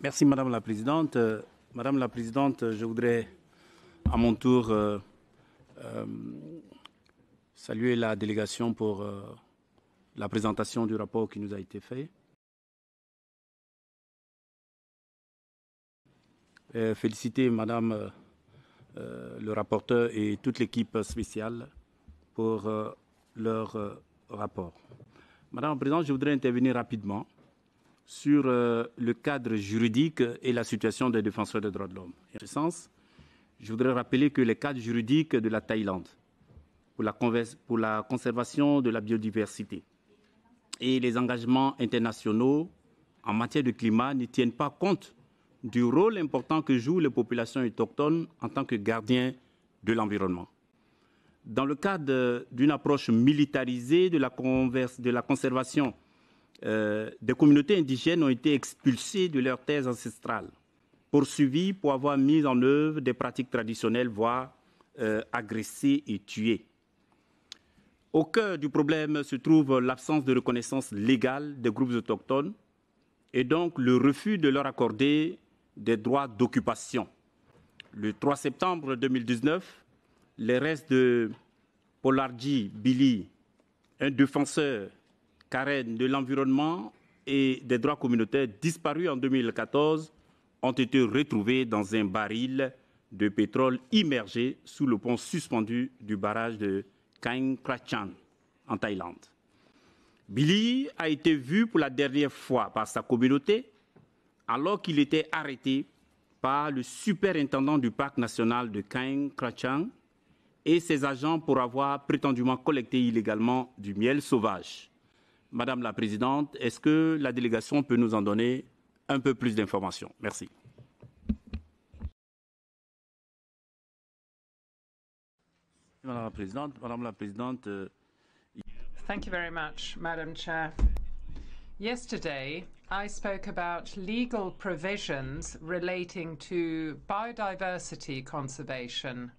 Merci Madame la Présidente. Madame la Présidente, je voudrais à mon tour saluer la délégation pour la présentation du rapport qui nous a été fait. Féliciter Madame le rapporteur et toute l'équipe spéciale pour leur rapport. Madame la Présidente, je voudrais intervenir rapidement sur le cadre juridique et la situation des défenseurs des droits de l'homme. En ce sens, je voudrais rappeler que les cadres juridiques de la Thaïlande pour la conservation de la biodiversité et les engagements internationaux en matière de climat ne tiennent pas compte du rôle important que jouent les populations autochtones en tant que gardiens de l'environnement. Dans le cadre d'une approche militarisée de la conservation, des communautés indigènes ont été expulsées de leurs terres ancestrales, poursuivies pour avoir mis en œuvre des pratiques traditionnelles, voire agressées et tuées. Au cœur du problème se trouve l'absence de reconnaissance légale des groupes autochtones et donc le refus de leur accorder des droits d'occupation. Le 3 septembre 2019, les restes de Polarji Billy, un défenseur KRACHAN de l'environnement et des droits communautaires disparus en 2014, ont été retrouvés dans un baril de pétrole immergé sous le pont suspendu du barrage de KAENG en Thaïlande. Billy a été vu pour la dernière fois par sa communauté alors qu'il était arrêté par le superintendant du parc national de KRACHAN et ses agents pour avoir prétendument collecté illégalement du miel sauvage. Madame la Présidente, est-ce que la délégation peut nous en donner un peu plus d'informations? Merci. Madame la Présidente. Thank you very much, Madam Chair. Yesterday, I spoke about legal provisions relating to biodiversity conservation.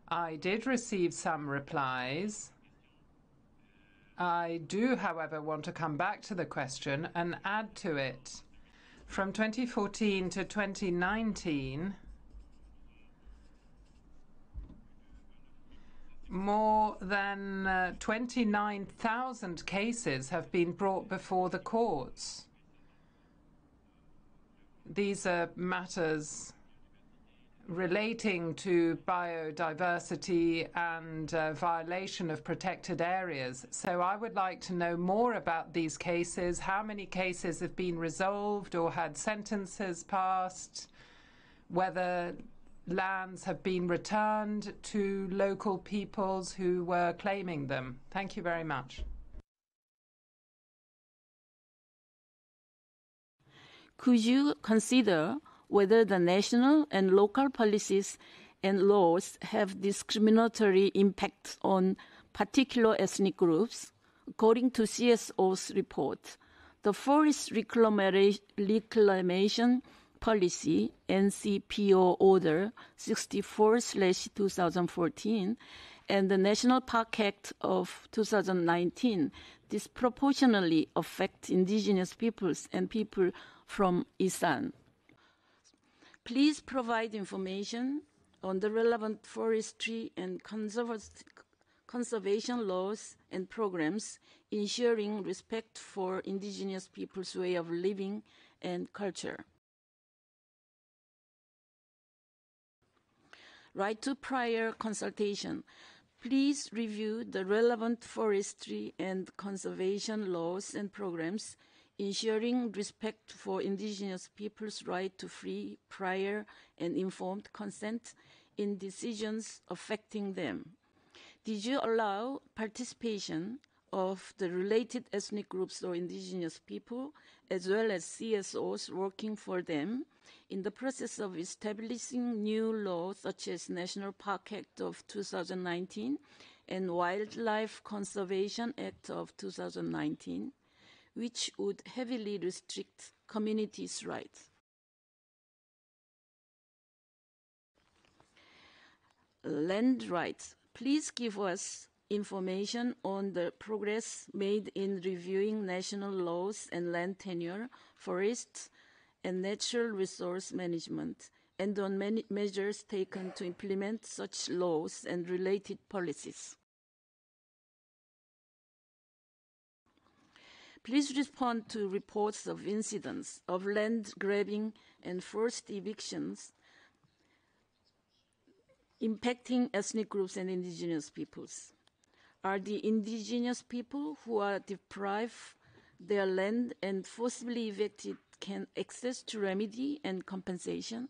I did receive some replies. I do, however, want to come back to the question and add to it. From 2014 to 2019, more than 29,000 cases have been brought before the courts. These are matters relating to biodiversity and violation of protected areas. So I would like to know more about these cases, how many cases have been resolved or had sentences passed, whether lands have been returned to local peoples who were claiming them. Thank you very much. Could you consider whether the national and local policies and laws have discriminatory impact on particular ethnic groups? According to CSO's report, the Forest Reclamation Policy NCPO Order 64/2014 and the National Park Act of 2019 disproportionately affect indigenous peoples and people from Isan. Please provide information on the relevant forestry and conservation laws and programs ensuring respect for indigenous people's way of living and culture. Right to prior consultation. Please review the relevant forestry and conservation laws and programs ensuring respect for indigenous people's right to free, prior, and informed consent in decisions affecting them. Did you allow participation of the related ethnic groups or indigenous people, as well as CSOs working for them, in the process of establishing new laws such as National Park Act of 2019 and Wildlife Conservation Act of 2019, which would heavily restrict communities' rights? Land rights. Please give us information on the progress made in reviewing national laws and land tenure, forests, and natural resource management, and on many measures taken to implement such laws and related policies. Please respond to reports of incidents of land grabbing and forced evictions impacting ethnic groups and indigenous peoples. Are the indigenous people who are deprived their land and forcibly evicted can access to remedy and compensation?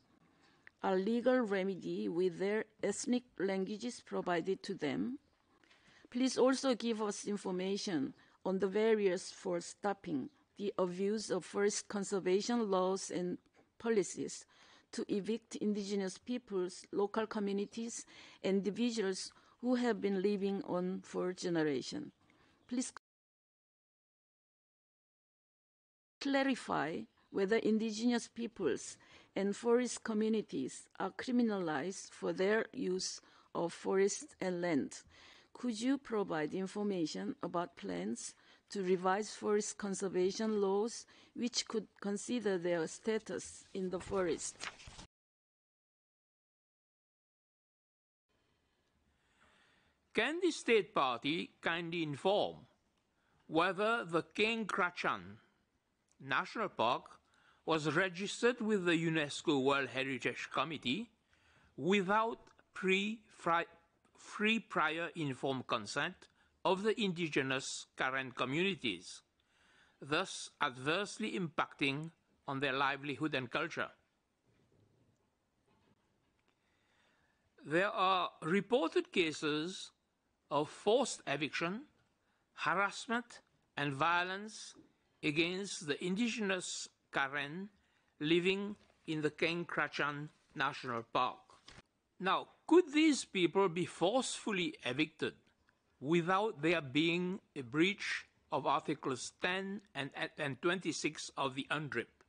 Are legal remedy with their ethnic languages provided to them? Please also give us information on the barriers for stopping the abuse of forest conservation laws and policies to evict indigenous peoples, local communities, and individuals who have been living on for generations. Please clarify whether indigenous peoples and forest communities are criminalized for their use of forest and land. Could you provide information about plans to revise forest conservation laws which could consider their status in the forest? Can the state party kindly inform whether the KRACHAN National Park was registered with the UNESCO World Heritage Committee without free prior informed consent of the indigenous Karen communities, thus adversely impacting on their livelihood and culture? There are reported cases of forced eviction, harassment, and violence against the indigenous Karen living in the KRACHAN National Park. Now, could these people be forcefully evicted without there being a breach of Articles 10 and 26 of the UNDRIP?